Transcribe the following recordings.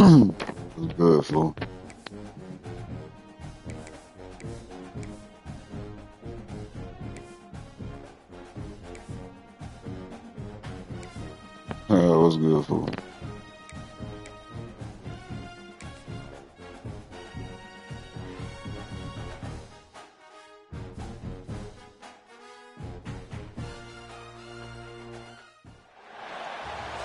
was good, fool. It was good, fool.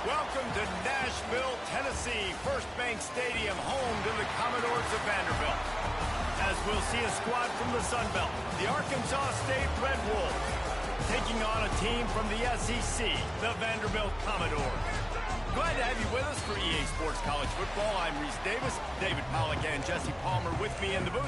Welcome to Nashville, Tennessee, First Bank Stadium, home to the Commodores of Vanderbilt. As we'll see a squad from the Sun Belt, the Arkansas State Red Wolves, taking on a team from the SEC, the Vanderbilt Commodores. Glad to have you with us for EA Sports College Football. I'm Reese Davis, David Pollack and Jesse Palmer with me in the booth.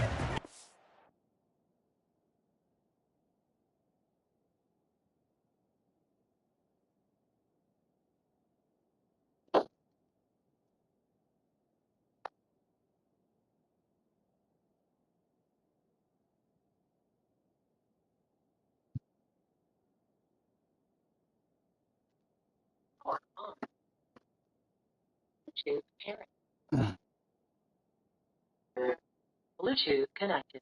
Bluetooth connected.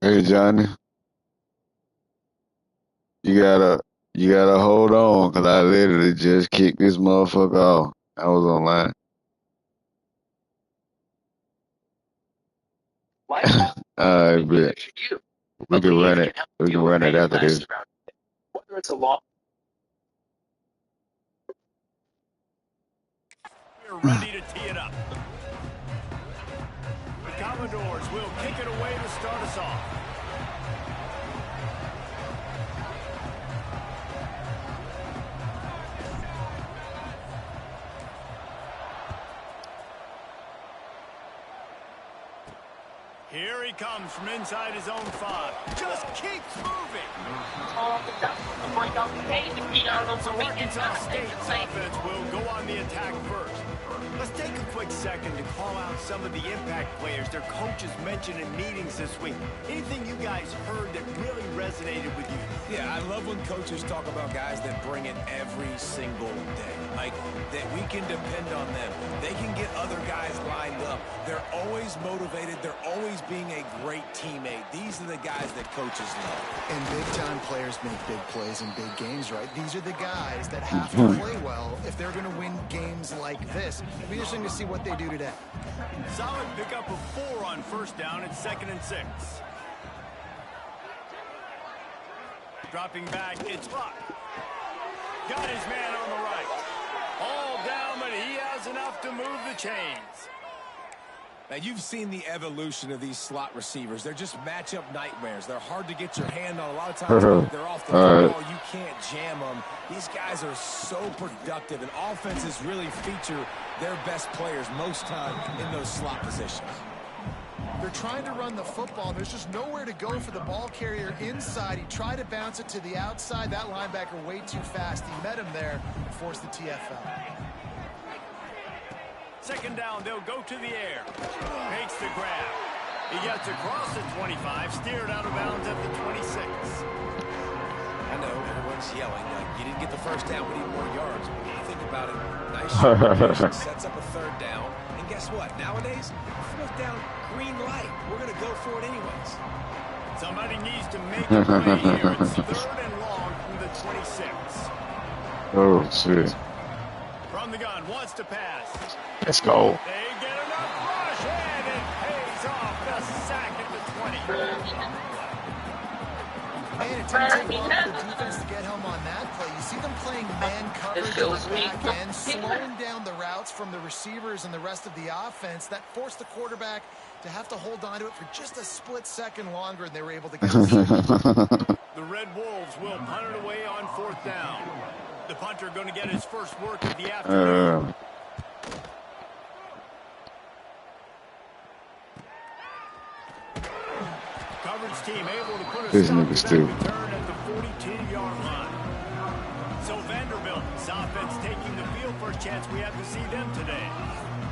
Hey, Johnny, you gotta hold on, cause I literally just kicked this motherfucker off. I was online. I bet we can run it. We can run it after this. Whether it's a long We're ready to tee it up. The Commodores will kick it away to start us off. Here he comes from inside his own 5. Just keeps moving. So Arkansas State's offense will go on the attack first. Let's take a quick second to call out some of the impact players their coaches mentioned in meetings this week. Anything you guys heard that really resonated with you? Yeah, I love when coaches talk about guys that bring it every single day. Like, that we can depend on them. They can get other guys lined up. They're always motivated. They're always being a great teammate. These are the guys that coaches love. And big-time players make big plays in big games, right? These are the guys that have to play well if they're going to win games like this. It'll be interesting to see what they do today. Solid pickup of 4 on first down. It's 2nd and 6. Dropping back, it's Buck. Got his man on the right. All down, but he has enough to move the chains. Now, you've seen the evolution of these slot receivers. They're just matchup nightmares. They're hard to get your hand on. A lot of times, they're off the ball. You can't jam them. These guys are so productive, and offenses really feature their best players most time in those slot positions. They're trying to run the football. There's just nowhere to go for the ball carrier inside. He tried to bounce it to the outside. That linebacker way too fast. He met him there and forced the TFL. 2nd down, they'll go to the air. Makes the grab. He gets across the 25, steered out of bounds at the 26. I know, everyone's yelling, like, you didn't get the first down, we need more yards. But when you think about it, nice short sets up a 3rd down. And guess what? Nowadays, 4th down, green light. We're going to go for it anyways. Somebody needs to make a play here. It's 3rd and long from the 26. Oh, shit. From the gun, wants to pass. Let's go. They get enough rush, and it pays off the sack at the 20. Man, it didn't take long for the defense to get home on that play. You see them playing man coverage on the back end, slowing down the routes from the receivers and the rest of the offense. That forced the quarterback to have to hold on to it for just a split second longer, and they were able to get it. The Red Wolves will punt it away on 4th down. The punter going to get his first work of the afternoon. Coverage team able to put a stop to that return at the 42-yard line. So Vanderbilt's offense taking the field. First chance we have to see them today.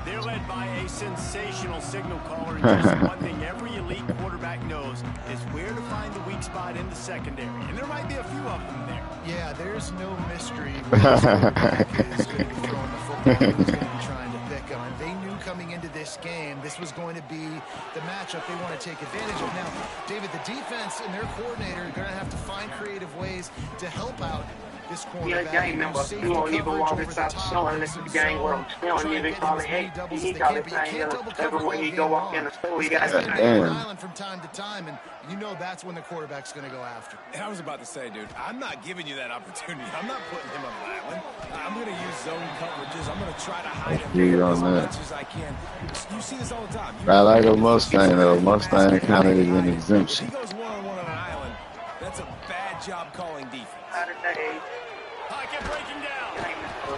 They're led by a sensational signal caller, and just one thing every elite quarterback knows is where to find the weak spot in the secondary. And there might be a few of them there. Yeah, there's no mystery when this quarterback is going to be throwing the football, who's going to be trying to pick on. They knew coming into this game this was going to be the matchup they want to take advantage of. Now, David, the defense and their coordinator are going to have to find creative ways to help out this cornerback. Gang member, you won't even walk inside the store unless the gang world. You don't even call it hate. He call it everywhere you go walk in the store, you got island from time to time, and you know that's when the quarterback's going to go after. And I was about to say, dude, I'm not giving you that opportunity. I'm not putting him on the island. I'm going to use zone coverages. I'm going to try to hide him as much as I can. You see this all the time. I like a Mustang, though. Mustang kind of is an exemption. If he goes one-on-one on an island, that's a bad job calling defense. Pocket breaking down.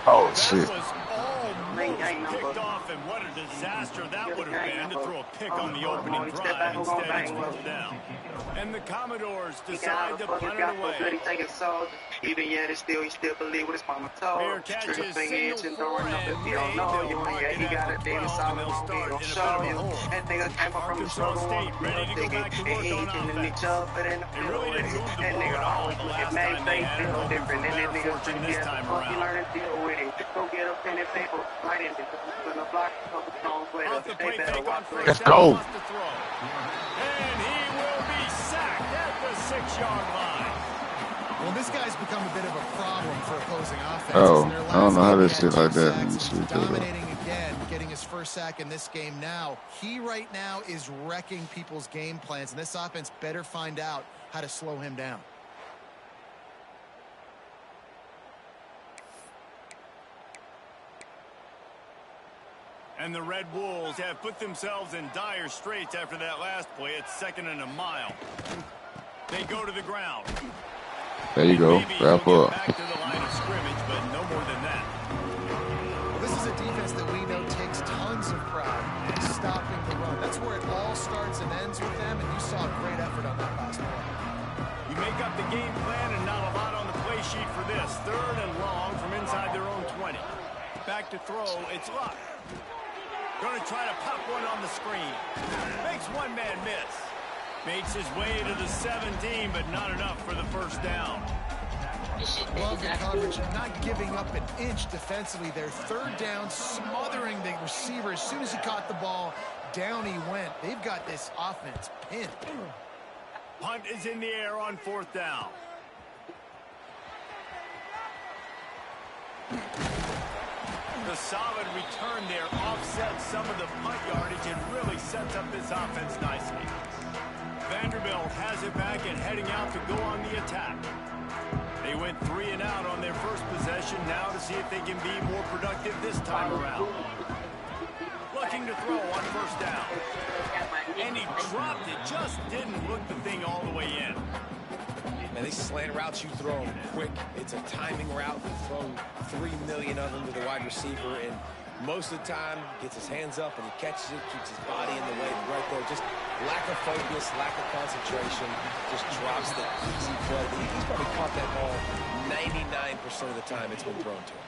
Oh, shit. That was almost picked off, and what a disaster that would have been to throw a pick on the opening drive. Instead, it's first down. And the Commodores decide to punt it away. Even yet, he still believe what his mama told. Trigger finger itch and throwing up if you don't know. He got a daily solid on the show. That nigga came up from the struggle. Ready to go back to work on offense. It really didn't move the ball at all the last time they had it. Different than that nigga Unfortunate this time around. learn to deal with it. Go get a pen and paper, write it. Gonna block a couple songs later. Off the play fake on first Let's down, go. wants to throw. And he will be sacked at the 6-yard line. Well, this guy's become a bit of a problem for opposing offenses. Oh, I don't know how this shit like that. Dominating again, getting his first sack in this game now. He right now is wrecking people's game plans, and this offense better find out how to slow him down. And the Red Wolves have put themselves in dire straits after that last play. It's 2nd and a mile. They go to the ground. There you go. Wrap up. Back to the line of scrimmage, but no more than that. Well, this is a defense that we know takes tons of pride in stopping the run. That's where it all starts and ends with them, and you saw a great effort on that last play. You make up the game plan and not a lot on the play sheet for this. 3rd and long from inside their own 20. Back to throw, it's Luck. Going to try to pop one on the screen. Makes one man miss. Makes his way to the 17, but not enough for the first down. Love the coverage, not giving up an inch defensively there. 3rd down, smothering the receiver. As soon as he caught the ball, down he went. They've got this offense pinned. Punt is in the air on 4th down. The solid return there offsets some of the punt yardage and really sets up this offense nicely. Vanderbilt has it back and heading out to go on the attack. They went 3 and out on their first possession, now to see if they can be more productive this time around. Looking to throw on 1st down. And he dropped it, just didn't look the thing all the way in. Man, these slant routes, you throw them quick. It's a timing route. You throw 3 million of them to the wide receiver, and most of the time, gets his hands up and he catches it, keeps his body in the way. But right there, just lack of focus, lack of concentration, just drops the easy play. He's probably caught that ball 99% of the time it's been thrown to him.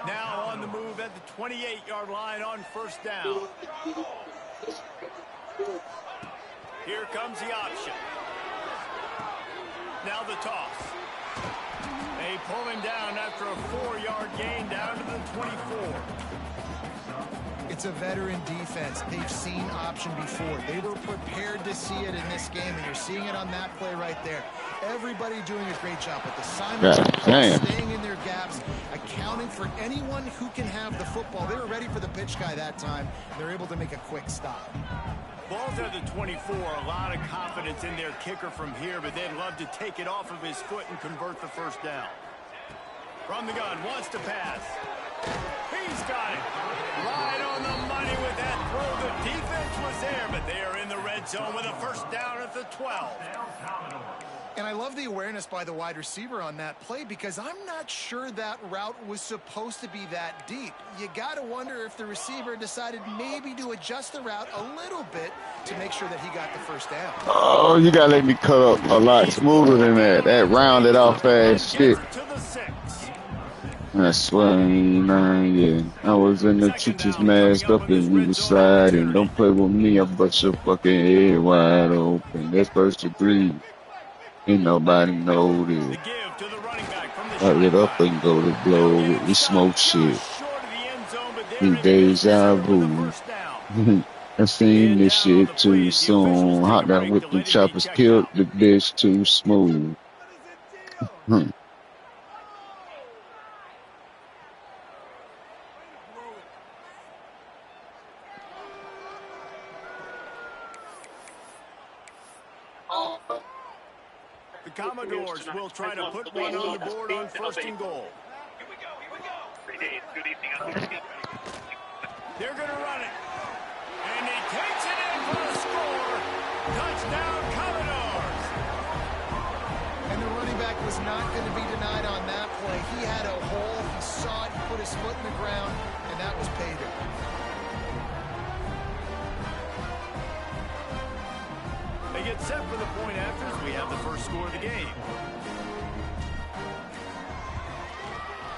Now on the move at the 28-yard line on 1st down. Here comes the option. Now the toss. They pull him down after a 4-yard gain down to the 24. It's a veteran defense. They've seen option before. They were prepared to see it in this game, and you're seeing it on that play right there. Everybody doing a great job with the assignments, staying in their gaps, accounting for anyone who can have the football. They were ready for the pitch guy that time. They're able to make a quick stop. Ball's at the 24. A lot of confidence in their kicker from here, but they'd love to take it off of his foot and convert the 1st down. From the gun, wants to pass. He's got it. Right on the money with that throw. The defense was there, but they are in the red zone with a 1st down at the 12. And I love the awareness by the wide receiver on that play, because I'm not sure that route was supposed to be that deep. You got to wonder if the receiver decided maybe to adjust the route a little bit to make sure that he got the 1st down. Oh, you got to let me cut up a lot smoother than that. That rounded off fast shit. To the 6. I swear, I ain't lying, yeah. I was in the trenches masked up and we was sliding. Don't play with me, I bust your fucking head wide open. That's verse 3. Ain't nobody know The this. give to the running back from the I lit up shotgun. and go to That'll blow get with him the stopped smoke just shit. short of the end zone, but there These it is. deja Zero for the vu. first down. I seen And this down on shit the play too as the officials soon. take a Hot down break with to them let him be choppers, checked killed out. the bitch too smooth. Hmm. The Commodores will try to put one on the board on 1st and goal. They're going to run it. And he takes it in for a score. Touchdown, Commodores. And the running back was not going to be denied on that play. He had a hole. He saw it. He put his foot in the ground, and that was pay dirt. They get set for the point after as we have the first score of the game.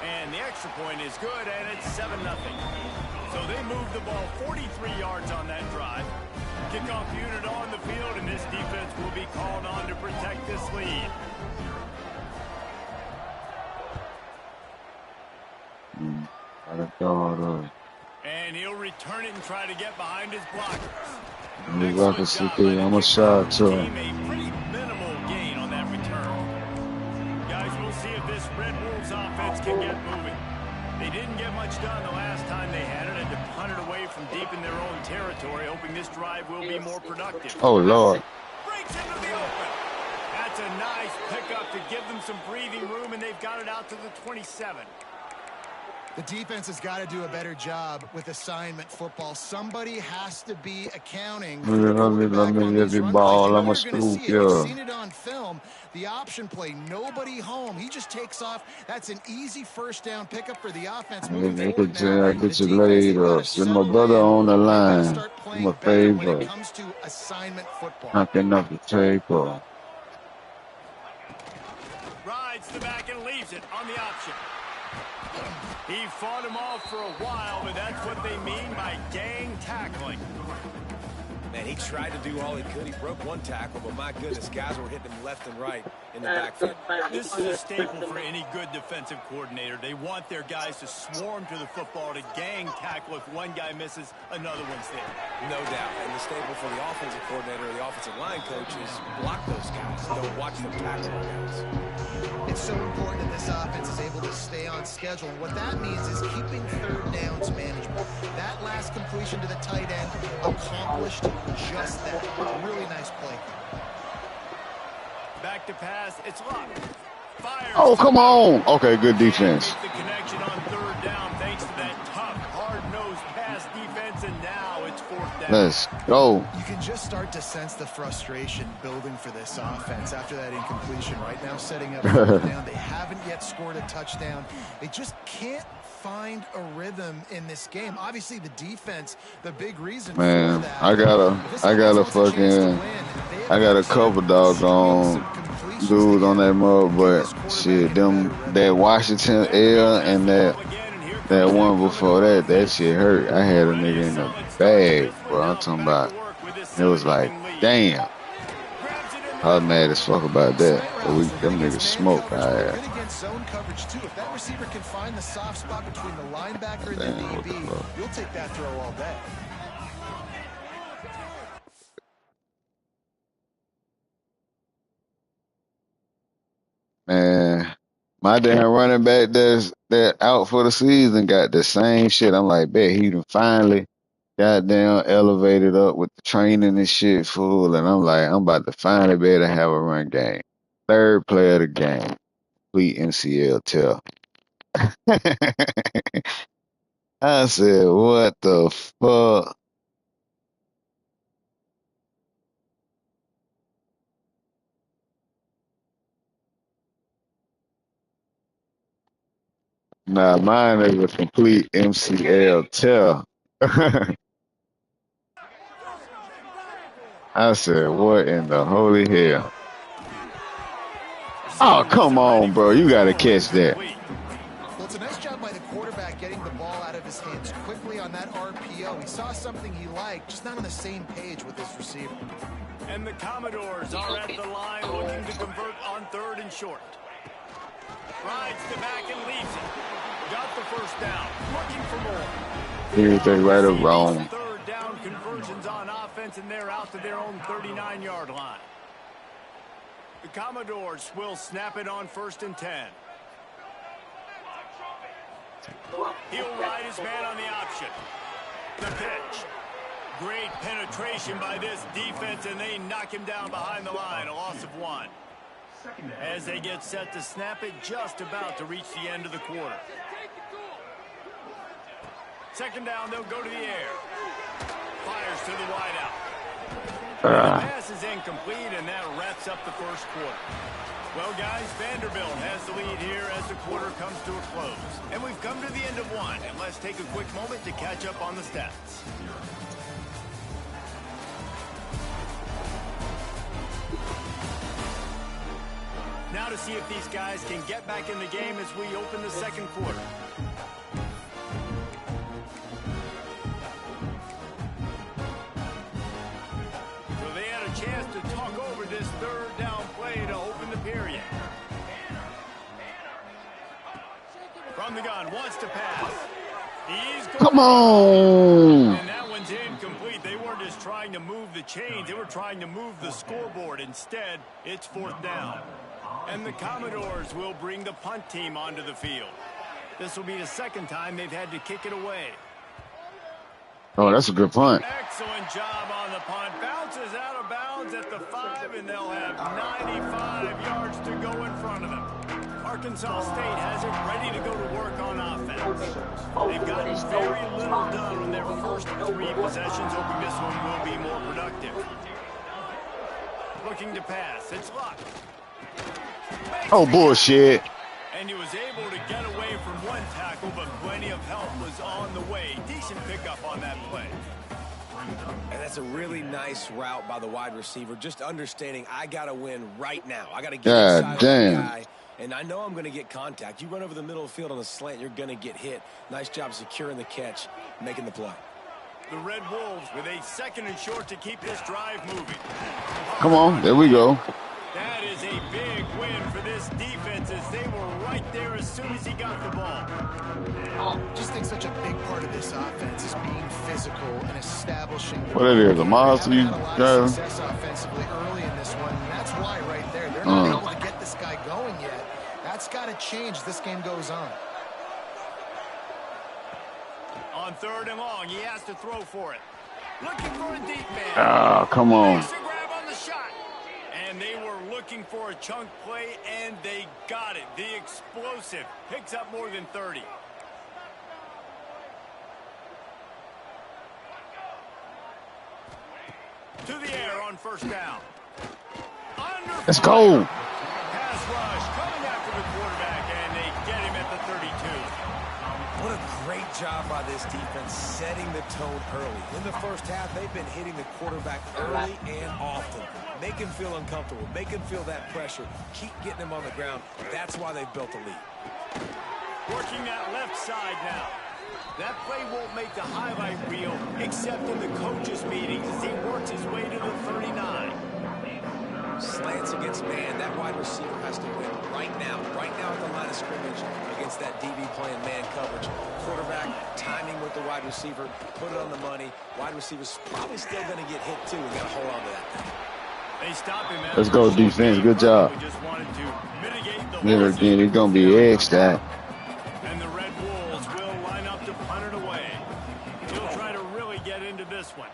And the extra point is good, and it's 7-0. So they move the ball 43 yards on that drive. Kickoff unit on the field, and this defense will be called on to protect this lead. And he'll return it and try to get behind his blockers. Excellent job by the I'm a shot to team. A pretty minimal gain on that return. Guys, we'll see if this Red Wolves offense can get moving. They didn't get much done the last time they had it, and to punt it away from deep in their own territory, hoping this drive will be more productive. Oh, Lord. Breaks into the open. That's a nice pickup to give them some breathing room, and they've got it out to the 27. The defense has got to do a better job with assignment football. Somebody has to be accounting for the quarterback on these run plays. You know you're going to see it. You've seen it on film. The option play, nobody home. He just takes off. That's an easy first down pickup for the offense moving forward now. I get you laid up. Send my brother on the line. I'm a favor. When it comes to assignment football. Knocking off the table. Rides the back and leaves it on the option. He fought him off for a while, but that's what they mean by gang tackling. Man, he tried to do all he could. He broke one tackle, but my goodness, guys were hitting him left and right in the backfield. This is a staple for any good defensive coordinator. They want their guys to swarm to the football, to gang tackle. If one guy misses, another one's there. No doubt. And the staple for the offensive coordinator or the offensive line coach is block those guys. Don't watch them tackle those guys. It's so important that this offense is able to stay on schedule. What that means is keeping third downs manageable. That last completion to the tight end accomplished just that. Really nice play. Back to pass. It's locked. Fires. Oh, come on. Okay, good defense. The connection on third down thanks to that tough, hard-nosed pass defense, and now it's 4th down. Let's go. You can just start to sense the frustration building for this offense after that incompletion. Right now setting up 4th down. They haven't yet scored a touchdown. They just can't find a rhythm in this game. Obviously the defense, the big reason for that. I got a couple doggone dudes on that mug, but shit, that Washington L and that one before that shit hurt. I had a nigga in the bag, bro. I'm talking about, it was like, damn. I was mad as fuck about that. But them niggas smoked our ass. Zone coverage too. If that receiver can find the soft spot between the linebacker and the DB, you'll take that throw all day. Man, my damn running back that out for the season got the same shit. I'm like, bet he done finally goddamn elevated up with the training and shit full. And I'm like, I'm about to finally be able to have a run game. Third play of the game. Complete MCL tear. I said, what the fuck? Nah, mine is a complete MCL tear. I said, what in the holy hell? Oh, come on, bro. You got to catch that. Well, it's a nice job getting the ball out of his hands quickly on that RPO. He saw something he liked, just not on the same page with his receiver. And the Commodores are at the line looking to convert on 3rd and short. Rides the back and leaves it. Got the first down. Looking for more. Anything right or wrong. 3rd down conversions on offense, and they're out to their own 39-yard line. The Commodores will snap it on 1st and 10. He'll ride his man on the option. The pitch. Great penetration by this defense, and they knock him down behind the line. A loss of 1. As they get set to snap it, just about to reach the end of the quarter. 2nd down, they'll go to the air. Fires to the wideout. The pass is incomplete, and that wraps up the 1st quarter. Well, guys, Vanderbilt has the lead here as the quarter comes to a close. And we've come to the end of 1, and let's take a quick moment to catch up on the stats. Now to see if these guys can get back in the game as we open the 2nd quarter. So they had a chance to talk over this 3rd down play to open the period. From the gun, wants to pass. He's going. Come on. And that one's incomplete. They weren't just trying to move the chains. They were trying to move the scoreboard. Instead, it's 4th down. And the Commodores will bring the punt team onto the field. This will be the 2nd time they've had to kick it away. Oh, that's a good punt. Excellent job on the punt. Bounces out of bounds at the 5, and they'll have 95 yards to go in front of them. Arkansas State has it ready to go to work on offense. They've gotten very little done on their first 3 possessions, hoping this one will be more productive. Looking to pass. It's Luck. Oh, bullshit. And he was able to get away from 1 tackle, but plenty of help was on the way. Decent pickup on that play. And that's a really nice route by the wide receiver. Just understanding I got to win right now. I got to get inside of the guy. And I know I'm going to get contact. You run over the middle of the field on a slant, you're going to get hit. Nice job securing the catch, making the play. The Red Wolves with a 2nd and short to keep this drive moving. Come on, there we go. That is a big win for this defense as they were right there as soon as he got the ball. Just think such a big part of this offense is being physical and establishing. What it is, a monster you driving? Success offensively early in this one, and that's why right there they're not able to get this guy going yet. That's got to change as this game goes on. On 3rd and long, he has to throw for it. Looking for a deep man. Ah, come on. Makes a grab on the shot. And they were looking for a chunk play, and they got it. The explosive picks up more than 30. To the air on 1st down. Let's go. Pass rush coming after the quarterback, and they get him at the 32. What a great job by this defense setting the tone early. In the 1st half, they've been hitting the quarterback early and often. Make him feel uncomfortable. Make him feel that pressure. Keep getting him on the ground. That's why they've built a lead. Working that left side now. That play won't make the highlight reel except in the coaches' meetings as he works his way to the 39. Slants against man. That wide receiver has to win right now. Right now at the line of scrimmage against that DB playing man coverage. Quarterback, timing with the wide receiver, put it on the money. Wide receiver's probably still going to get hit too. We got to hold on to that thing. They stop him. Let's go, defense. Good job. Never again. It's going to be X that. And the Red Wolves will line up to punt it away. He'll try to really get into this one.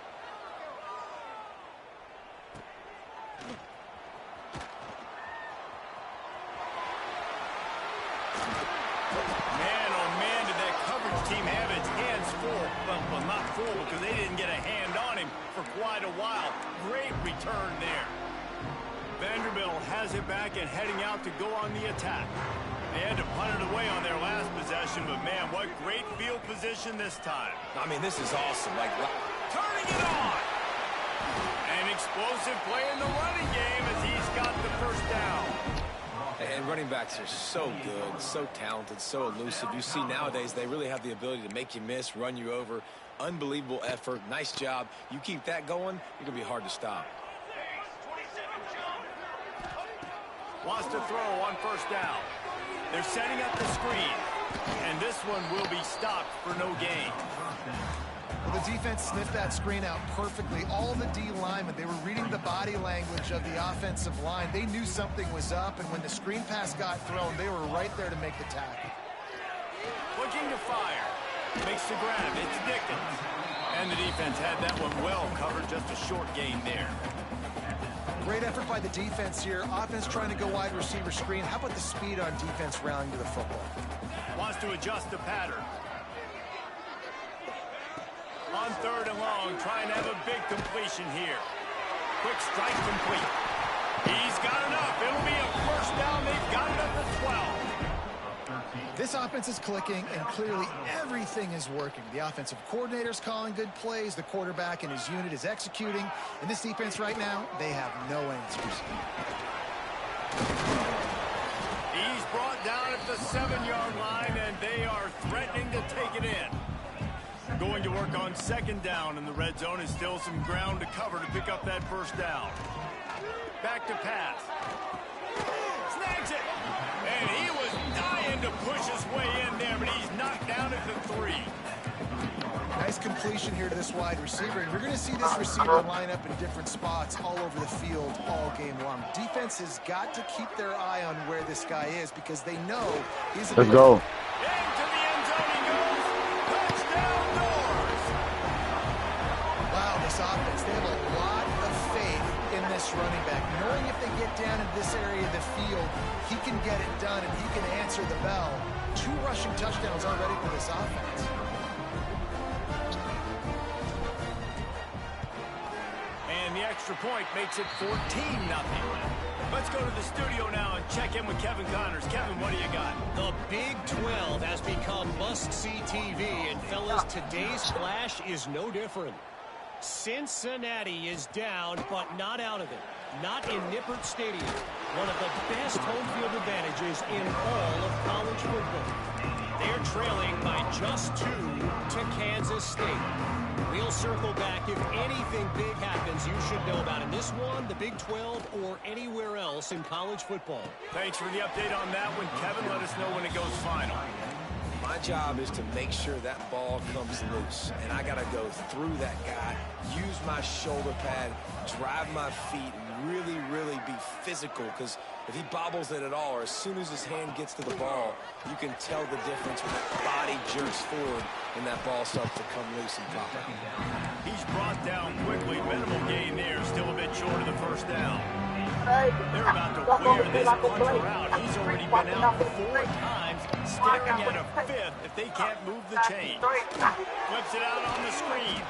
Man, oh man, did that coverage team have its hands full. Well, not full because they didn't get a hand on him for quite a while. Great return there. Vanderbilt has it back and heading out to go on the attack. They had to punt it away on their last possession, but man, what great field position this time. I mean, this is awesome. Like, Turning it on. An explosive play in the running game as he's got the 1st down. and Man, running backs are so good, so talented, so elusive. You see nowadays they really have the ability to make you miss, run you over. Unbelievable effort. Nice job. You keep that going, you're going to be hard to stop. Wants to throw on first down. They're setting up the screen. And this one will be stopped for no gain. Well, the defense sniffed that screen out perfectly. All the D linemen, they were reading the body language of the offensive line. They knew something was up, and when the screen pass got thrown, they were right there to make the tackle. Looking to fire. Makes the grab. It's Dickens. And the defense had that one well covered. Just a short gain there. Great effort by the defense here. Offense trying to go wide receiver screen. How about the speed on defense rallying to the football? Wants to adjust the pattern. On third and long, trying to have a big completion here. Quick strike complete. He's got enough. It'll be a first down. They've got it up to 12. This offense is clicking, and clearly everything is working. The offensive coordinator's calling good plays. The quarterback and his unit is executing. And this defense right now, they have no answers. He's brought down at the 7-yard line, and they are threatening to take it in. Going to work on second down, and the red zone is still some ground to cover to pick up that first down. Back to pass. Snags it. And he was dying to push his way in there, but he's knocked down at the 3. Nice completion here to this wide receiver, and you're going to see this receiver line up in different spots all over the field all game long. Defense has got to keep their eye on where this guy is because they know he's a Let's go. Into the end zone he goes. Touchdown Doors. Wow, this offense, they have a lot of faith in this running back, knowing if they get down in this area of the field, he can get it done and he can answer the bell. 2 rushing touchdowns already for this offense. And the extra point makes it 14-0. Let's go to the studio now and check in with Kevin Connors. Kevin, what do you got? The Big 12 has become must-see TV, and fellas, today's flash is no different. Cincinnati is down, but not out of it. Not in Nippert Stadium, one of the best home field advantages in all of college football. They're trailing by just 2 to Kansas State. We'll circle back if anything big happens you should know about in this one, the Big 12, or anywhere else in college football. Thanks for the update on that one, Kevin. Let us know when it goes final. My job is to make sure that ball comes loose, and I got to go through that guy, use my shoulder pad, drive my feet, and really, really be physical, because if he bobbles it at all, or as soon as his hand gets to the ball, you can tell the difference when that body jerks forward and that ball starts to come loose and pop out. He's brought down quickly. Minimal gain there, still a bit short of the first down. They're about to wear this punter out. He's already been out 4 times, stepping at a 5th if they can't move the chain. Flips it out on the screen.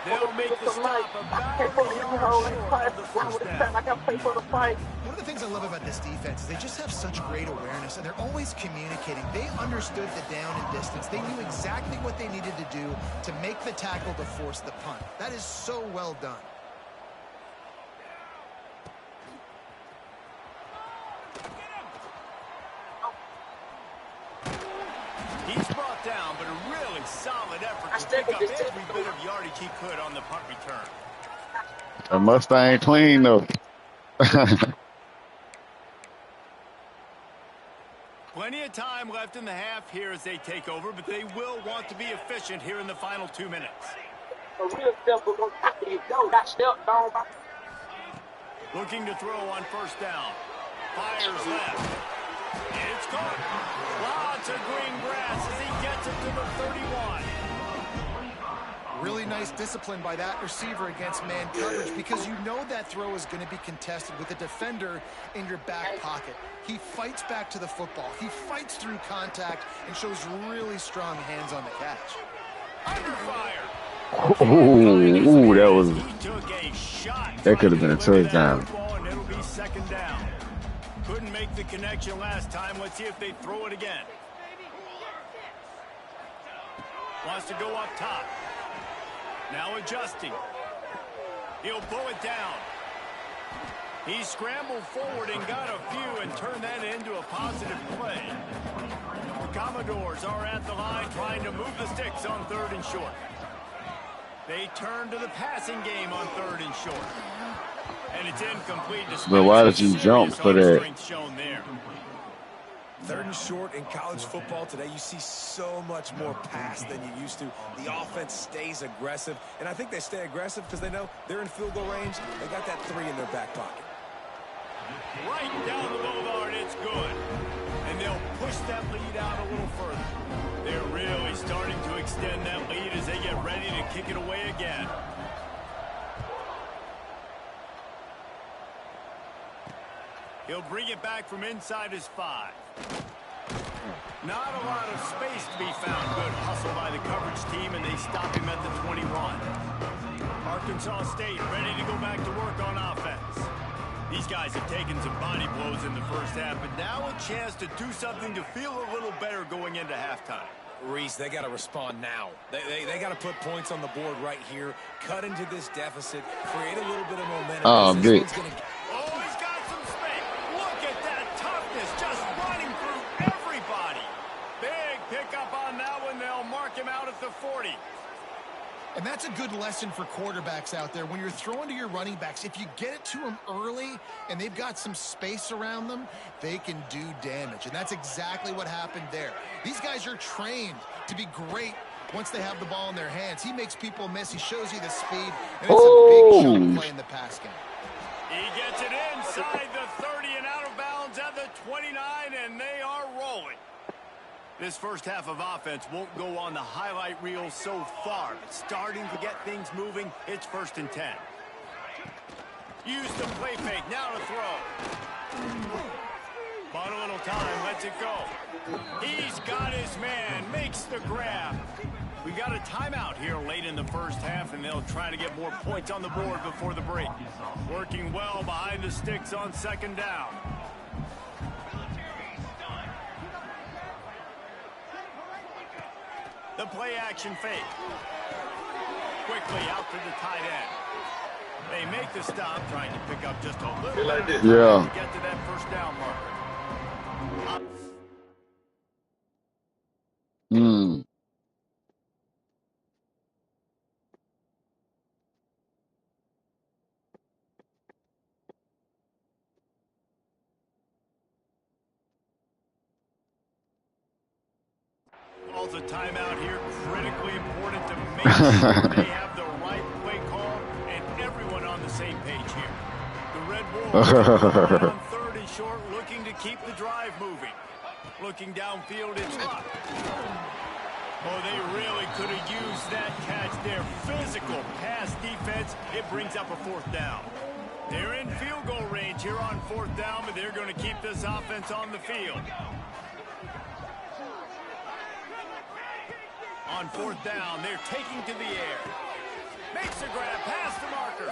They'll make the stop about a yard short of the first down. One of the things I love about this defense is they just have such great awareness, and they're always communicating. They understood the down and distance. They knew exactly what they needed to do to make the tackle to force the punt. That is so well done. He's brought down, but a really solid effort to pick up every bit of yardage he could on the punt return. A Mustang clean though. Plenty of time left in the half here as they take over, but they will want to be efficient here in the final 2 minutes. Looking to throw on first down. Fires left. It's caught. Lots of green grass as he gets it to the 31. Really nice discipline by that receiver against man coverage because you know that throw is going to be contested with a defender in your back pocket. He fights back to the football. He fights through contact and shows really strong hands on the catch. Under fire. Ooh, that was. He took a shot. That could have been a touchdown. And it'll be second down. Couldn't make the connection last time. Let's see if they throw it again. Wants to go up top. Now adjusting. He'll pull it down. He scrambled forward and got a few and turned that into a positive play. The Commodores are at the line trying to move the sticks on 3rd and short. They turn to the passing game on 3rd and short. And it's incomplete. But why did you jump for that? Shown there. 3rd and short in college football today, you see so much more pass than you used to. The offense stays aggressive, and I think they stay aggressive because they know they're in field goal range. They got that 3 in their back pocket. Right down the boulevard, it's good. And they'll push that lead out a little further. They're really starting to extend that lead as they get ready to kick it away again. He'll bring it back from inside his 5. Not a lot of space to be found. Good hustle by the coverage team, and they stop him at the 21. Arkansas State ready to go back to work on offense. These guys have taken some body blows in the first half, but now a chance to do something to feel a little better going into halftime. Reese, they got to respond now. They got to put points on the board right here, cut into this deficit, create a little bit of momentum. Oh, good. Oh, he's got some space. Look at that toughness, just running through everybody. Big pickup on that one. They'll mark him out at the 40. And that's a good lesson for quarterbacks out there. When you're throwing to your running backs, if you get it to them early and they've got some space around them, they can do damage. And that's exactly what happened there. These guys are trained to be great once they have the ball in their hands. He makes people miss. He shows you the speed. And it's a big shot play in the pass game. He gets it inside the 30 and out of bounds at the 29, and they are rolling. This first half of offense won't go on the highlight reel so far, but starting to get things moving. It's 1st and 10. Use the play fake, now to throw. Bought a little time, lets it go. He's got his man, makes the grab. We got a timeout here late in the first half, and they'll try to get more points on the board before the break. Working well behind the sticks on 2nd down. The play action fake. Quickly out to the tight end. They make the stop, trying to pick up just a little like bit to get to that 1st down marker. Calls a timeout here, critically important to make sure they have the right play call and everyone on the same page here. The Red Wolves are on 3rd and short, looking to keep the drive moving. Looking downfield, it's up. Oh, they really could have used that catch there. Physical pass defense. It brings up a 4th down. They're in field goal range here on 4th down, but they're going to keep this offense on the field. On 4th down, they're taking to the air. Makes a grab past the marker.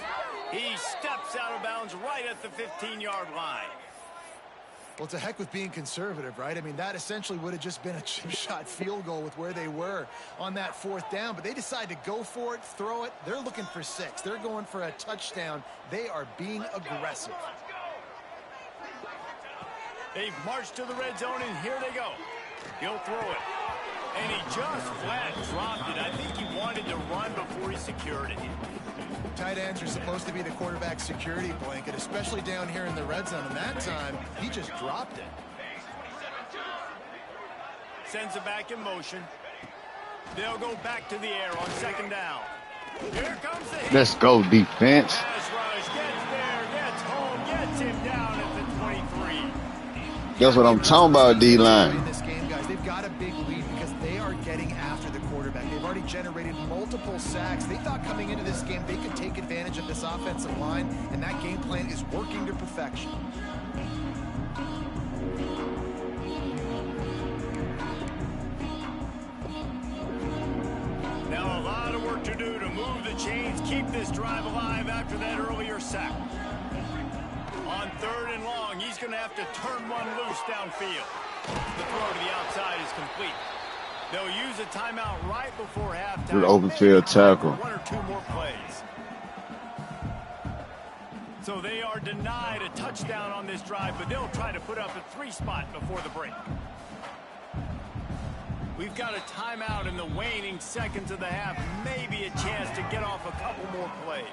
He steps out of bounds right at the 15-yard line. Well, to heck with being conservative, right? I mean, that essentially would have just been a chip shot field goal with where they were on that 4th down. But they decide to go for it, throw it. They're looking for 6. They're going for a touchdown. They are being aggressive. They've marched to the red zone, and here they go. He'll throw it. And he just flat dropped it. I think he wanted to run before he secured it. Tight ends are supposed to be the quarterback's security blanket, especially down here in the red zone. And that time, he just dropped it. Sends it back in motion. They'll go back to the air on 2nd down. Here comes the hit. Let's go, defense. Pass rush gets there, gets home, gets him down at the 23. That's what I'm talking about, D-line. In this game, guys, they've got a big lead because they are getting after the quarterback. They've already generated multiple sacks. They thought coming into this game they could take advantage of this offensive line, and that game plan is working to perfection. Now a lot of work to do to move the chains, keep this drive alive after that earlier sack. On 3rd and long, he's going to have to turn one loose downfield. The throw to the outside is complete. They'll use a timeout right before halftime. Good open field tackle. 1 or 2 more plays. So they are denied a touchdown on this drive, but they'll try to put up a 3-spot before the break. We've got a timeout in the waning seconds of the half. Maybe a chance to get off a couple more plays.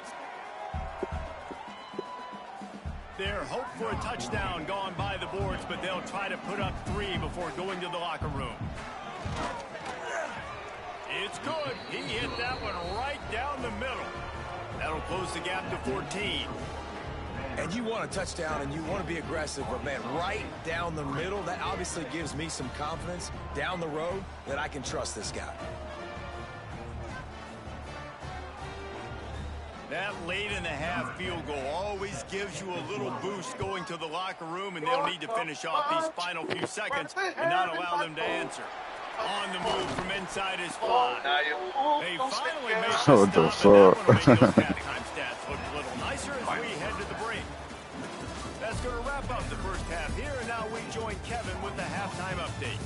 Their hope for a touchdown gone by the boards, but they'll try to put up 3 before going to the locker room. It's good. He hit that one right down the middle. That'll close the gap to 14. And you want a touchdown and you want to be aggressive, but man, right down the middle, that obviously gives me some confidence down the road that I can trust this guy. That late in the half field goal always gives you a little boost going to the locker room, and they'll need to finish off these final few seconds and not allow them to answer. On the move from inside his 5. They finally made the stop, and that one will make those halftime stats look a little nicer as we head to the break. That's going to wrap up the first half here, and now we join Kevin with the halftime update.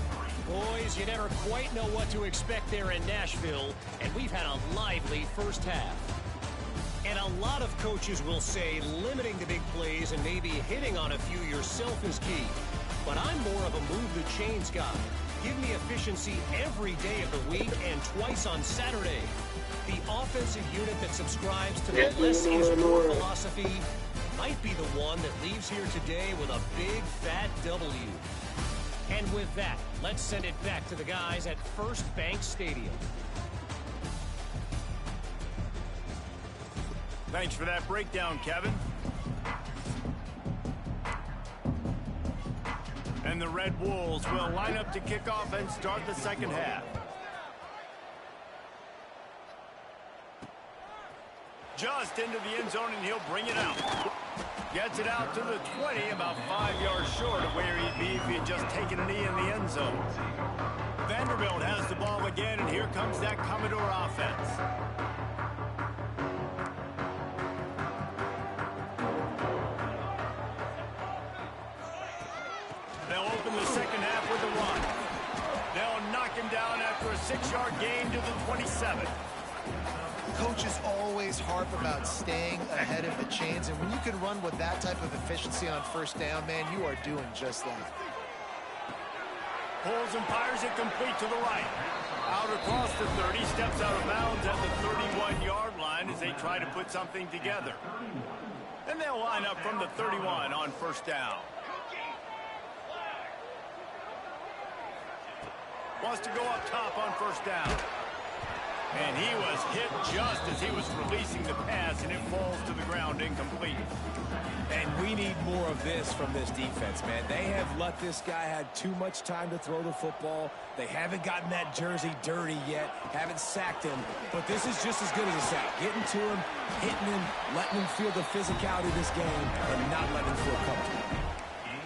Boys, you never quite know what to expect there in Nashville, and we've had a lively first half. And a lot of coaches will say limiting the big plays and maybe hitting on a few yourself is key. But I'm more of a move the chains guy. Give me efficiency every day of the week and twice on Saturday. The offensive unit that subscribes to the less is more philosophy might be the one that leaves here today with a big fat W. And with that, let's send it back to the guys at First Bank Stadium. Thanks for that breakdown, Kevin. And the Red Wolves will line up to kick off and start the second half. Just into the end zone, and he'll bring it out. Gets it out to the 20, about 5 yards short of where he'd be if he had just taken a knee in the end zone. Vanderbilt has the ball again, and here comes that Commodore offense. They'll open the second half with a run. They'll knock him down after a 6-yard gain to the 27. Coaches always harp about staying ahead of the chains, and when you can run with that type of efficiency on first down, man, you are doing just that. Pulls and fires it complete to the right. Out across the 30, steps out of bounds at the 31-yard line as they try to put something together. And they'll line up from the 31 on first down. Wants to go up top on first down. And he was hit just as he was releasing the pass, and it falls to the ground incomplete. And we need more of this from this defense, man. They have let this guy have too much time to throw the football. They haven't gotten that jersey dirty yet, haven't sacked him. But this is just as good as a sack. Getting to him, hitting him, letting him feel the physicality of this game, and not letting him feel comfortable.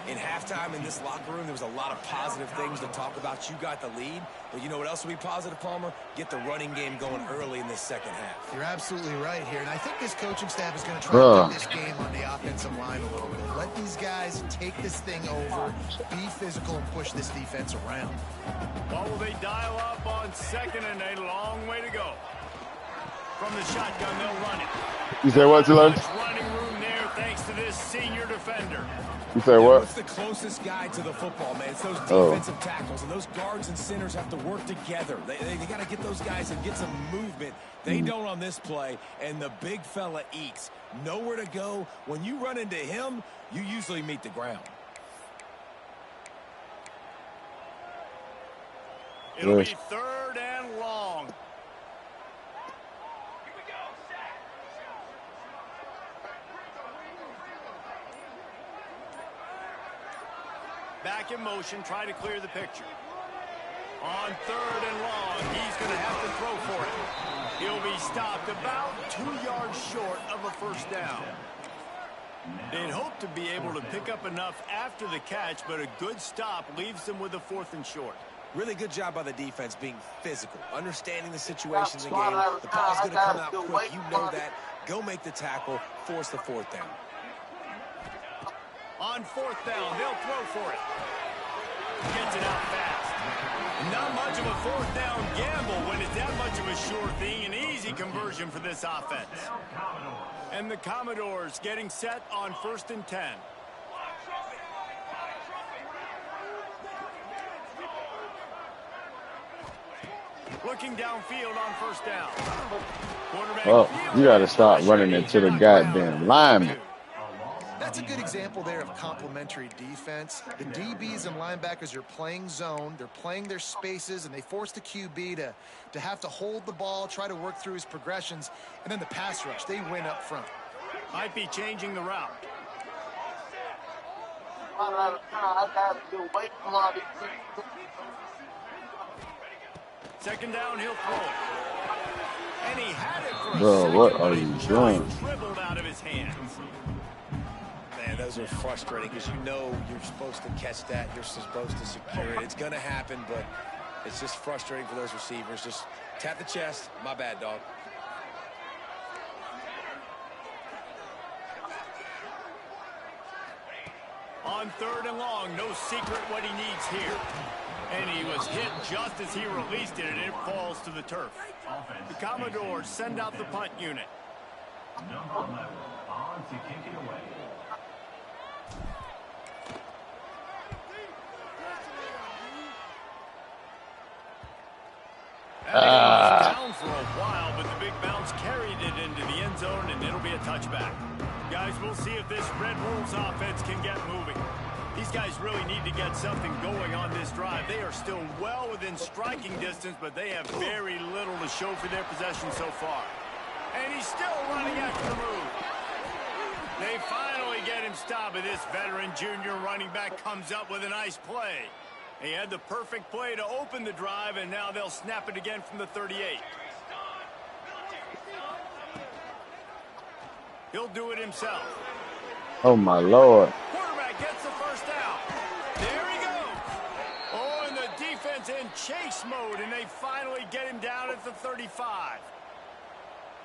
In halftime in this locker room, there was a lot of positive things to talk about. You got the lead, but you know what else will be positive, Palmer? Get the running game going early in this second half. You're absolutely right here, and I think this coaching staff is going to try to win this game on the offensive line a little bit. Let these guys take this thing over, be physical, and push this defense around. What will they dial up on second, and a long way to go? From the shotgun, they'll run it. You say what, Tilo? Running room there thanks to this senior defender. You say what? What's the closest guy to the football, man? It's those defensive tackles, and those guards and centers have to work together. They got to get those guys and get some movement. They don't on this play, and the big fella eats. Nowhere to go. When you run into him, you usually meet the ground. It'll be third and long. Back in motion, try to clear the picture. On third and long, he's going to have to throw for it. He'll be stopped about 2 yards short of a first down. They'd hope to be able to pick up enough after the catch, but a good stop leaves them with a 4th and short. Really good job by the defense being physical, understanding the situations in the game. The ball's going to come out quick. You know that. Go make the tackle, force the 4th down. On 4th down, they'll throw for it. Gets it out fast. Not much of a fourth down gamble when it's that much of a sure thing. An easy conversion for this offense. And the Commodores getting set on 1st and 10. Looking downfield on 1st down. Oh, you got to stop running into the goddamn lineman. That's a good example there of complementary defense. The DBs and linebackers are playing zone. They're playing their spaces, and they force the QB to have to hold the ball, try to work through his progressions. And then the pass rush, they win up front. Might be changing the route. Second down, he'll throw it. And he had it for a Bro, what are second, you but it doing? just dribbled out of his hands. Man, those are frustrating because you know you're supposed to catch that. You're supposed to secure it. It's going to happen, but it's just frustrating for those receivers. Just tap the chest. My bad, dog. On 3rd and long, no secret what he needs here. And he was hit just as he released it, and it falls to the turf. The Commodores send out the punt unit. Number 11 on to kick it away. Down for a while, but the big bounce carried it into the end zone, and it'll be a touchback. Guys, we'll see if this Red Wolves offense can get moving. These guys really need to get something going on this drive. They are still well within striking distance, but they have very little to show for their possession so far. And he's still running after the move. They finally get him stopped, and this veteran junior running back comes up with a nice play. He had the perfect play to open the drive, and now they'll snap it again from the 38. He'll do it himself. Oh, my Lord. Quarterback gets the first down. There he goes. Oh, and the defense in chase mode, and they finally get him down at the 35.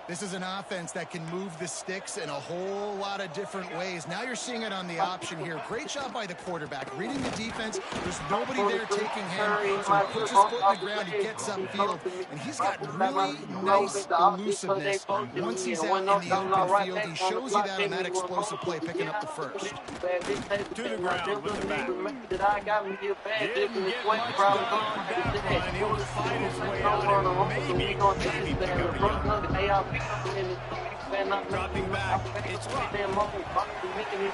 This is an offense that can move the sticks in a whole lot of different ways. Now you're seeing it on the option here. Great job by the quarterback. Reading the defense, there's nobody there taking him. So he puts his foot in the ground, he gets upfield, and he's got really nice elusiveness. Once he's out in the open field, he shows you that on that explosive play, picking up the first. To the ground with the back. Didn't get much on that run. He'll fight his way out and maybe pick up a yard. Dropping back, it's Rock.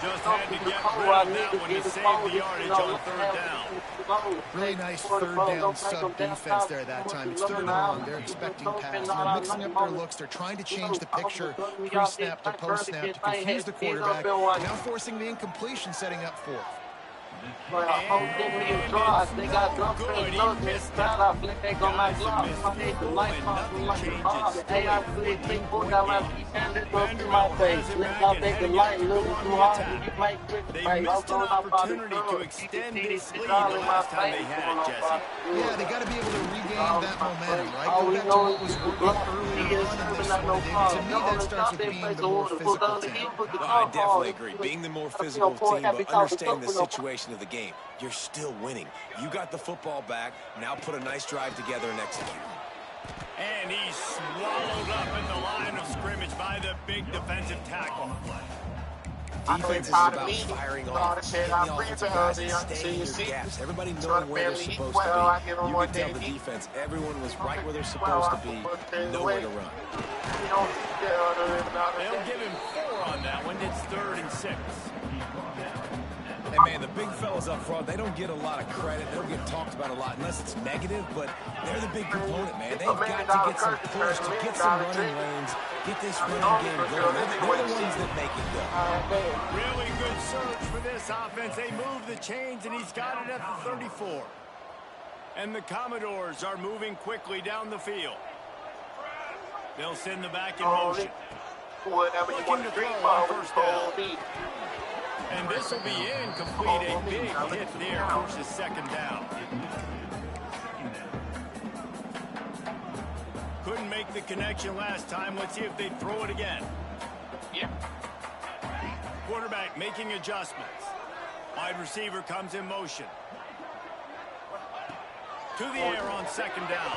Just had to get rid of that one to save the yardage on 3rd down. Really nice 3rd down sub-defense there that time. It's 3rd and long. They're expecting pass. They're mixing up their looks. They're trying to change the picture pre-snap to post-snap to confuse the quarterback. Now forcing the incompletion, setting up 4th. They got good. He missed that. They missed an opportunity to extend this lead the last time they had it, Jesse. Yeah, they got to be able to regain that momentum, right? Go back to what was working earlier on in this one. To me, that starts with being the more physical team. No, I definitely agree. Being the more physical team, but understanding the situation of the game. You're still winning. You got the football back. Now put a nice drive together and execute. And he's swallowed up in the line of scrimmage by the big defensive tackle. Defense is about firing off, getting the offensive guys and staying in your gaps. Everybody knowing where they're supposed to be. You can tell the defense, everyone was right where they're supposed to be, nowhere to run. They'll give him 4 on that one. It's 3rd and 6. And man, the big fellas up front, they don't get a lot of credit. They don't get talked about a lot unless it's negative, but they're the big component, man. They've got to get some push, to get some running lanes, get this running game going. They're the ones that make it go. Really good surge for this offense. They move the chains, and he's got it at the 34. And the Commodores are moving quickly down the field. They'll send the back in motion. Looking to throw on 1st down. And this will be incomplete. A big hit there versus 2nd down. Couldn't make the connection last time. Let's see if they throw it again. Yeah. Quarterback making adjustments. Wide receiver comes in motion. To the air on second down.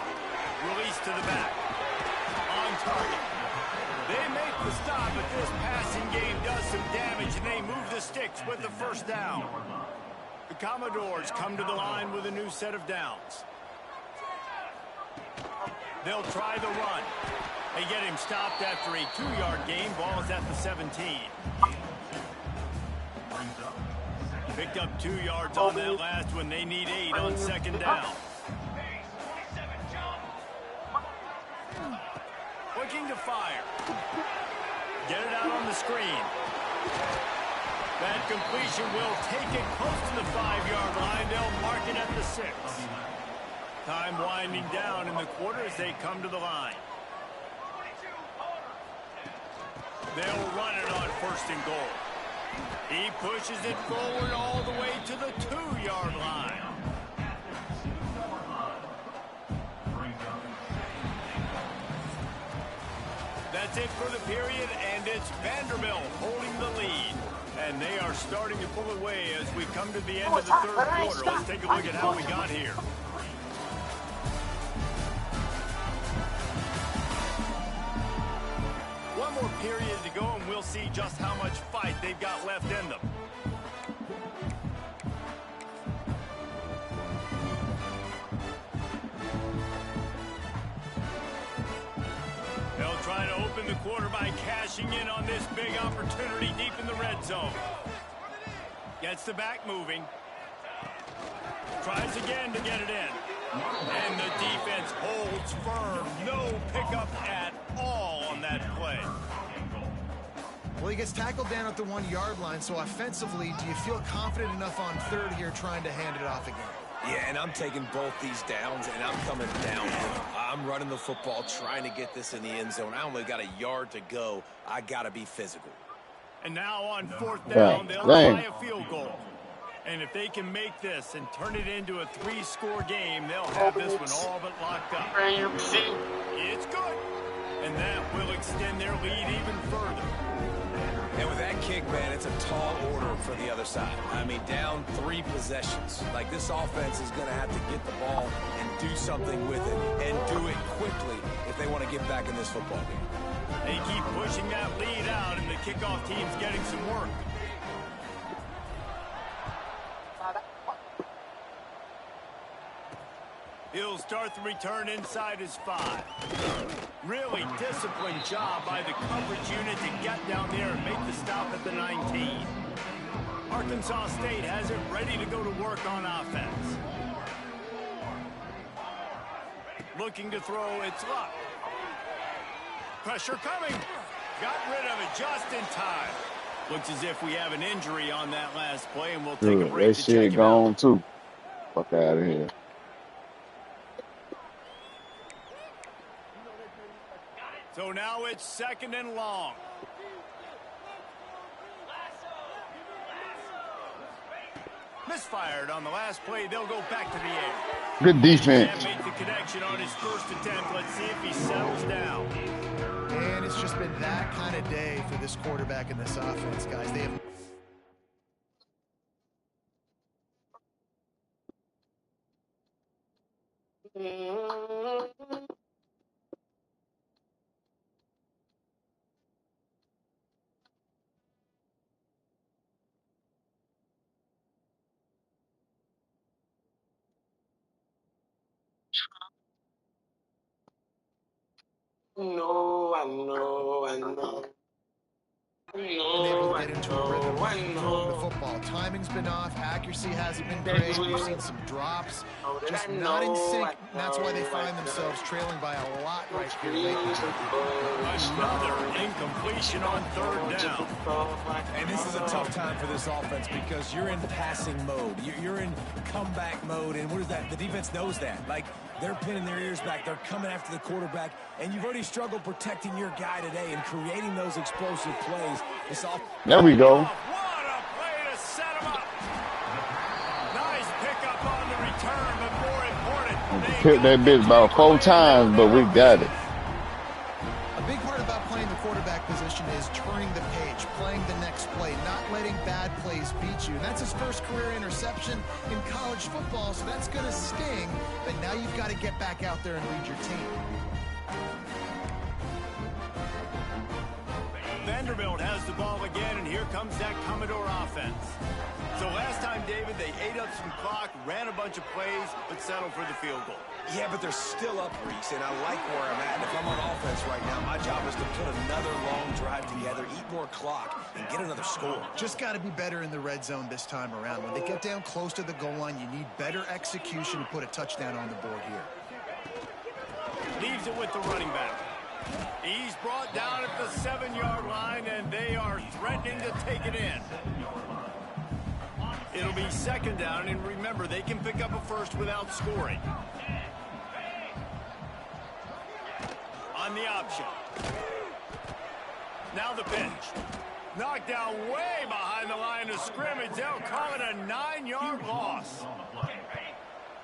Release to the back. On target. They make the stop, but this passing game does some damage, and they move the sticks with the first down. The Commodores come to the line with a new set of downs. They'll try the run. They get him stopped after a 2-yard gain. Ball is at the 17. Picked up 2 yards on that last one. They need 8 on second down. Looking to fire. Get it out on the screen. That completion will take it close to the 5-yard line. They'll mark it at the 6. Time winding down in the quarter as they come to the line. They'll run it on first and goal. He pushes it forward all the way to the 2-yard line. That's it for the period, and it's Vanderbilt holding the lead. And they are starting to pull away as we come to the end of the third quarter. Let's take a look at how we got here. One more period to go, and we'll see just how much fight they've got left in them. They'll try to open the quarter by cashing in on this big opportunity deep in the red zone. Gets the back moving. Tries again to get it in. And the defense holds firm. No pickup at all on that play. Well, he gets tackled down at the 1-yard line, so offensively, do you feel confident enough on third here trying to hand it off again? Yeah, and I'm taking both these downs, and I'm coming down with them. I'm running the football, trying to get this in the end zone. I only got a yard to go. I got to be physical. And now on fourth down, they'll try a field goal. And if they can make this and turn it into a 3-score game, they'll have this one all but locked up. It's good. And that will extend their lead even further. And with that kick, man, it's a tall order for the other side. I mean, down 3 possessions. Like, this offense is going to have to get the ball and do something with it, and do it quickly if they want to get back in this football game. They keep pushing that lead out, and the kickoff team's getting some work. He'll start the return inside his 5. Really disciplined job by the coverage unit to get down there and make the stop at the 19. Arkansas State has it ready to go to work on offense. Looking to throw, it's Luck. Pressure coming. Got rid of it just in time. Looks as if we have an injury on that last play, and we'll take a break that to check shit him gone out. too. Fuck out of here. So now it's second and long. Misfired on the last play. They'll go back to the air. Good defense. Can't make the connection on his first attempt. Let's see if he settles down. And it's just been that kind of day for this quarterback and this offense, guys. They have... No, I know. been able to get into a rhythm throwing the football. Timing's been off. Accuracy hasn't been great. We've seen some drops. Just not in sync. And that's why they find themselves trailing by a lot right here. Another incompletion on third down. And this is a tough time for this offense because you're in passing mode. You're in comeback mode. And what is that? The defense knows that. Like, they're pinning their ears back. They're coming after the quarterback. And you've already struggled protecting your guy today and creating those explosive plays. There we go. What a play to set him up. Nice pickup on the return, but more important, Hit that bitch about 4 times, but we got it. A big part about playing the quarterback position is turning the page, playing the next play, not letting bad plays beat you. And that's his first career interception in college football, so that's going to sting. But now Now you've got to get back out there and lead your team. Vanderbilt has the ball again, and here comes that Commodore offense. So last time, David, they ate up some clock, ran a bunch of plays, but settled for the field goal. Yeah, but they're still up, Reese, and I like where I'm at. And if I'm on offense right now, my job is to put another long drive together, eat more clock, and get another score. Just got to be better in the red zone this time around. When they get down close to the goal line, you need better execution to put a touchdown on the board here. Leaves it with the running back. He's brought down at the 7-yard line, and they are threatening to take it in. It'll be second down, and remember, they can pick up a first without scoring. On the option. Now the pitch. Knocked down way behind the line of scrimmage. They'll call it a 9-yard loss.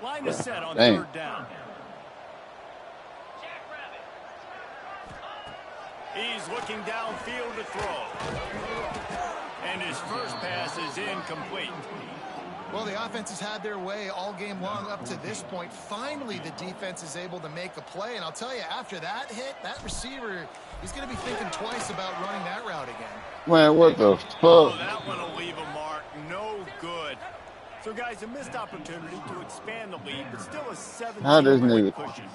Line is set on third down. He's looking downfield to throw. And his first pass is incomplete. Well, the offense has had their way all game long up to this point. Finally, the defense is able to make a play. And I'll tell you, after that hit, that receiver, he's going to be thinking twice about running that route again. Man, what the fuck? Oh, that one will leave a mark. No good. So, guys, a missed opportunity to expand the lead, but still a 17-point cushion.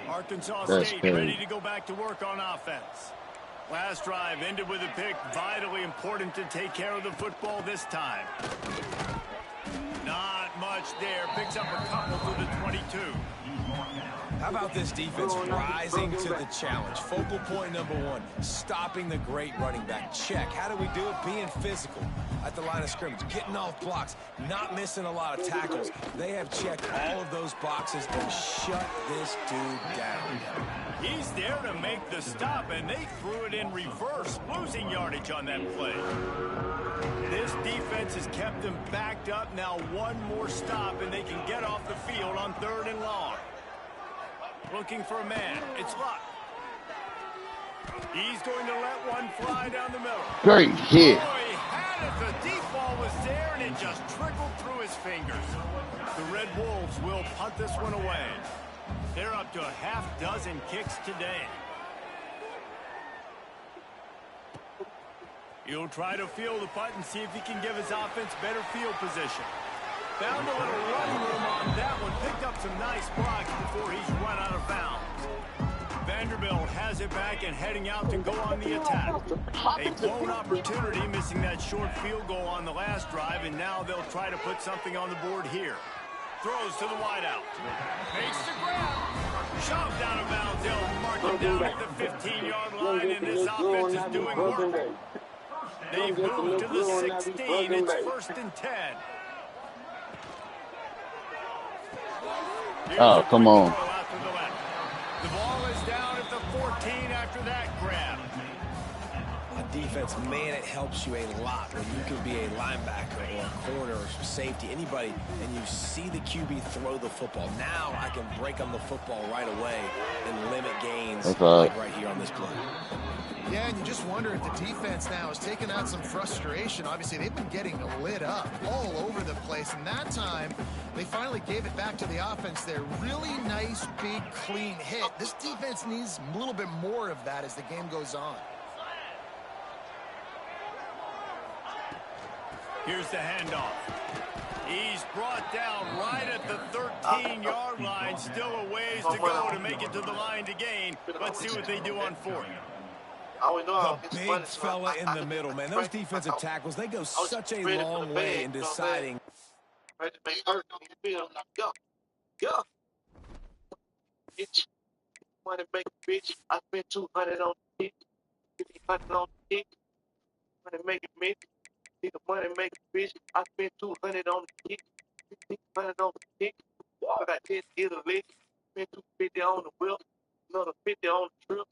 Arkansas State ready to go back to work on offense. Last drive ended with a pick. Vitally important to take care of the football this time. Not much there. Picks up a couple to the 22. How about this defense rising to the challenge? Focal point number one, stopping the great running back. Check. How do we do it? Being physical at the line of scrimmage, getting off blocks, not missing a lot of tackles. They have checked all of those boxes and shut this dude down. He's there to make the stop, and they threw it in reverse, losing yardage on that play. This defense has kept them backed up. Now one more stop, and they can get off the field on 3rd and long. Looking for a man. It's Luck. He's going to let one fly down the middle. Great hit. Oh, he had it. The deep ball was there, and it just trickled through his fingers. The Red Wolves will punt this one away. They're up to a half-dozen kicks today. He'll try to field the punt and see if he can give his offense better field position. Found a little running room on that one. Picked up some nice blocks before he's run out of bounds. Vanderbilt has it back and heading out to go on the attack. A blown opportunity, missing that short field goal on the last drive, and now they'll try to put something on the board here. Throws to the wideout. Makes the grab. Shoved out of bounds. They'll mark him down at the 15-yard line, and this offense is doing work. They've moved to the 16. It's 1st and 10. Oh, come on. The ball is down at the 14 after that grab. On defense, man, it helps you a lot when you can be a linebacker or a corner or safety, anybody, and you see the QB throw the football. Now I can break on the football right away and limit gains like right here on this play. Yeah, and you just wonder if the defense now has taken out some frustration. Obviously, they've been getting lit up all over the place, and that time they finally gave it back to the offense there. Really nice, big, clean hit. This defense needs a little bit more of that as the game goes on. Here's the handoff. He's brought down right at the 13-yard line. Still a ways to go to make it to the line to gain. Let's see what they do on 4th. The big fella in the middle, man. Those defensive tackles, they go such a long way in deciding. Money make a bitch. I spent 200 on the kick. 1,500 on the kick. Money make it bitch. See the money make a bitch. I spent 200 on the kick. 1,500 on the kick. I got 10 Italy. Spent 250 on the wheel. Another 50 on the trip.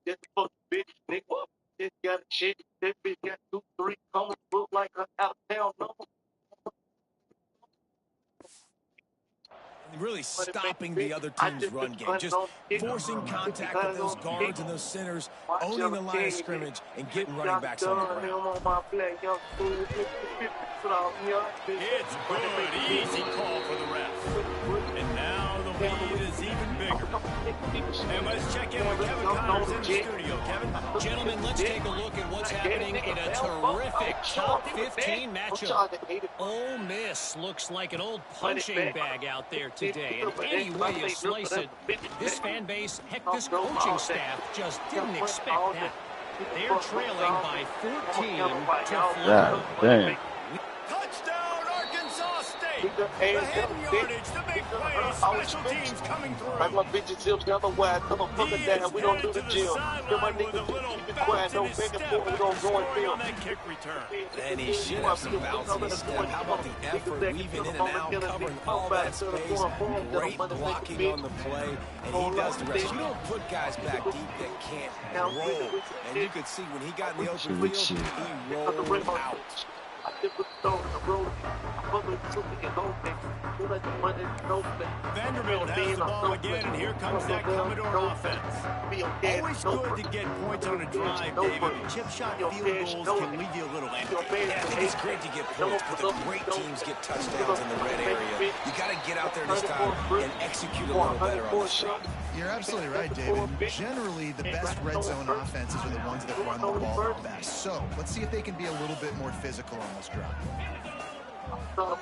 Just a fuck bitch, nigga. Just got a shit. That bitch got 2, 3 coming. Look like an out of town number. Really stopping the other team's run game, just forcing contact with those guards and those centers, owning the line of scrimmage, and getting running backs on the ground. It's good, easy call for the ref. And now the lead is even bigger. And let's check in with Kevin Connors in the studio. Kevin? Gentlemen, let's take a look at what's happening in a terrific top 15 matchup. Ole Miss looks like an old punching bag out there today. And any way you slice it, this fan base, heck, this coaching staff just didn't expect that. They're trailing by 14 to God damn. Touchdown, Arkansas State. The hidden yardage, the big plays, special teams coming through. Like my bitches hips down the wide, come on, put it down. We don't do the gym. Get my niggas keep it quiet, no begging for it. We don't go and film. And he should have some bounce in his step. How about the effort, weaving in and out, covering all that space, great blocking on the play, and he does the rest. You don't put guys back deep that can't roll. And you could see when he got in the open field, he rolled out. Vanderbilt has the ball again, and here comes that Commodore offense. Always good to get points on a drive, David. Chip shot field goals can leave you a little empty. Yeah, I think it's great to get points, but the great teams get touchdowns in the red area. You got to get out there this time and execute a little better on the shot. You're absolutely right, David. Generally, the best red zone offenses are the ones that run the ball the best. So let's see if they can be a little bit more physical on this drive. They'll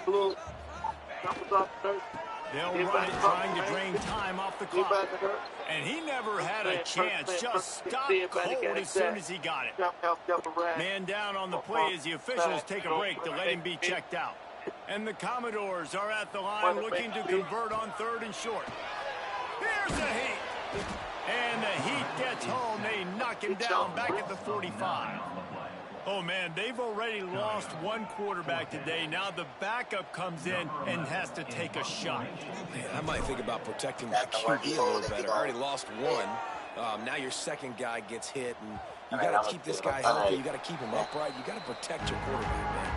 run it trying to drain time off the clock. And he never had a chance, just stopped cold as soon as he got it. Man down on the play as the officials take a break to let him be checked out. And the Commodores are at the line looking to convert on 3rd and short. Here's the Heat. And the Heat gets home. They knock him down back at the 45. Oh, man, they've already lost one quarterback today. Now the backup comes in and has to take a shot. Man, I might think about protecting my QB a little better. I already lost one. Now your second guy gets hit, and you got to keep this guy healthy. You got to keep him upright. You got to protect your quarterback, man.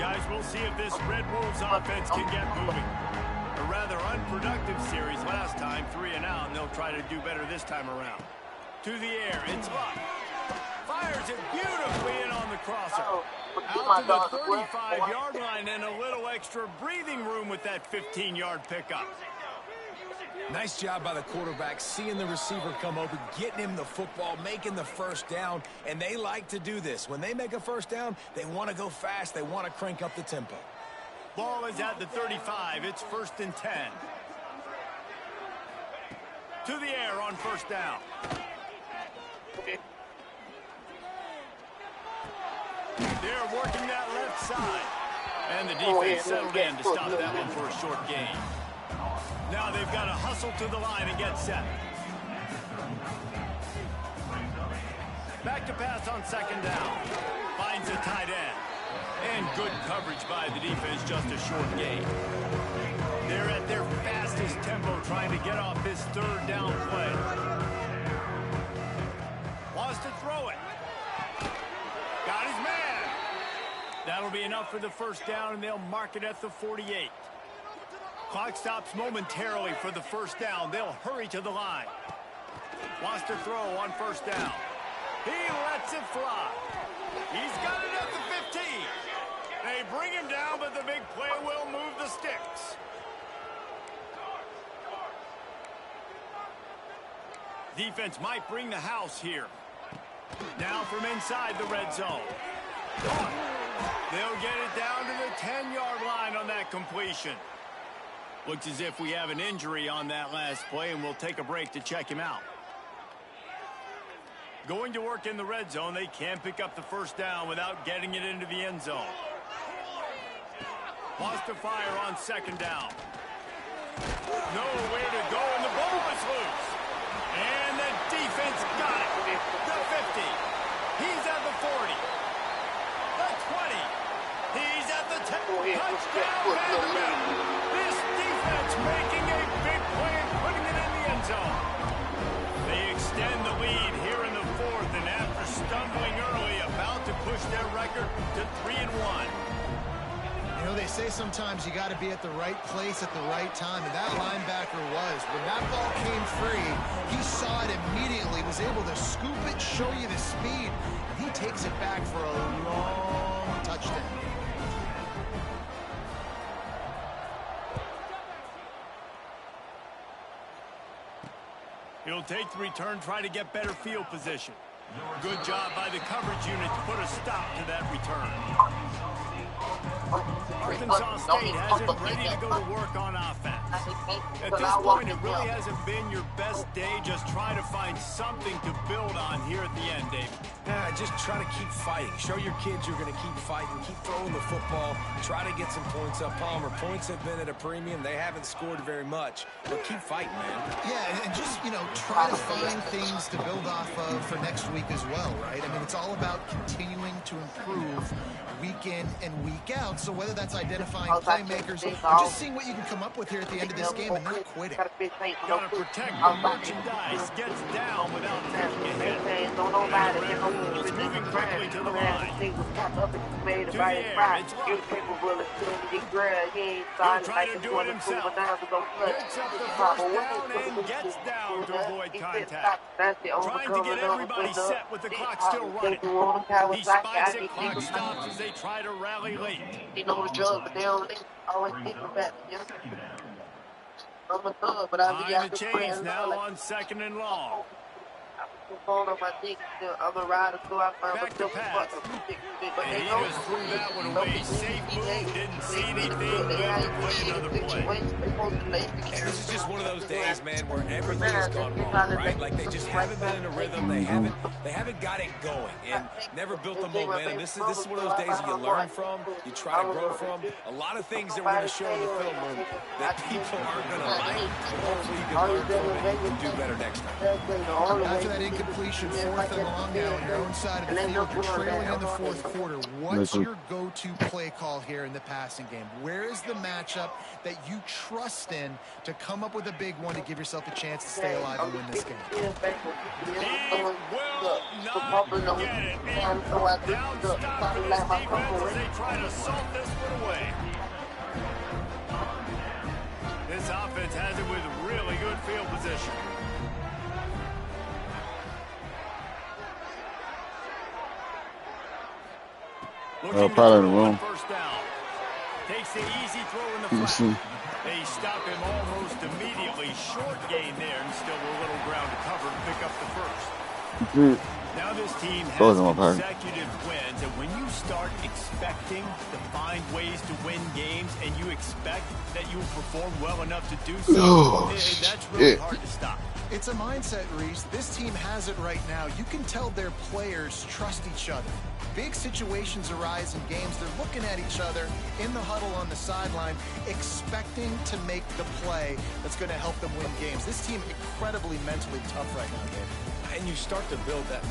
Guys, we'll see if this Red Wolves offense can get moving. A rather unproductive series last time, 3 and out, and they'll try to do better this time around. To the air, it's up. Fires it beautifully in on the crosser. Out to the 35-yard line and a little extra breathing room with that 15-yard pickup. Nice job by the quarterback, seeing the receiver come open, getting him the football, making the first down, and they like to do this. When they make a first down, they want to go fast. They want to crank up the tempo. Ball is at the 35. It's 1st and 10. To the air on 1st down. They're working that left side. And the defense settled in to stop that one for a short gain. Now they've got to hustle to the line and get set. Back to pass on 2nd down. Finds a tight end. And good coverage by the defense, just a short gain. They're at their fastest tempo trying to get off this 3rd down play. Wants to throw it. Got his man. That'll be enough for the 1st down, and they'll mark it at the 48. Clock stops momentarily for the 1st down. They'll hurry to the line. Wants to throw on 1st down. He lets it fly. He's got it at the 15. They bring him down, but the big play will move the sticks. Defense might bring the house here. Now from inside the red zone. They'll get it down to the 10-yard line on that completion. Looks as if we have an injury on that last play, and we'll take a break to check him out. Going to work in the red zone, they can't pick up the 1st down without getting it into the end zone. Lost to fire on 2nd down. Nowhere to go, and the ball is loose. And the defense got it. The 50. He's at the 40. The 20. He's at the 10. Touchdown, Vanderbilt. This defense making a big play and putting it in the end zone. They extend the lead here in the 4th, and after stumbling early, about to push their record to 3-1. You know, they say sometimes you got to be at the right place at the right time, and that linebacker was. When that ball came free, he saw it immediately, was able to scoop it, show you the speed, and he takes it back for a long touchdown. He'll take the return, try to get better field position. Good job by the coverage unit to put a stop to that return. Arkansas State has it ready to go to work on offense. At this point, it really hasn't been your best day. Just try to find something to build on here at the end, David. Just try to keep fighting. Show your kids you're going to keep fighting. Keep throwing the football. Try to get some points up. Palmer, points have been at a premium. They haven't scored very much, but keep fighting, man. Yeah, and just, try to find things to build off of for next week as well, right? I mean, it's all about continuing to improve week in and week out. So whether that's identifying playmakers or just seeing what you can come up with here at the end of this game and not quitting. Gotta protect the merchandise. Gets down without taking a hit. It's moving quickly to the line. To the air. It's up. He'll try to do it himself. Picks up the first down and gets down to avoid contact. Trying to get everybody set with the clock still running. He spikes it, clock stops as they try to rally late. Behind the chains now on 2nd and long. Back to pass. And he just threw that one away. Safe move. Didn't see anything. Good to play another play. And this is just one of those days, man, where everything has gone wrong, right? Like they just haven't been in a rhythm. They haven't got it going and never built the momentum. This is one of those days that you learn from, you try to grow from. A lot of things that we're going to show in the film room that people aren't going to like. So hopefully you can learn from it and do better next time. After that incompletion, 4th and long now on your own side of the field, you're trailing in the 4th quarter. What's your go-to play call here in the passing game? Where is the matchup that you trust in to come up with a big one to give yourself a chance to stay alive and win this game? He will not get it. Down stop for this defense as they try to salt this one away. This offense has it with really good field position. Probably in the room. First down. Takes the easy throw in the front. They stop him almost immediately. Short gain there, and still a little ground to cover and pick up the first. Now this team has consecutive wins, and when you start expecting to find ways to win games, and you expect that you will perform well enough to do so, that's really hard to stop. It's a mindset, Reese. This team has it right now. You can tell their players trust each other. Big situations arise in games. They're looking at each other in the huddle on the sideline, expecting to make the play that's going to help them win games. This team incredibly mentally tough right now, Dave. And you start to build that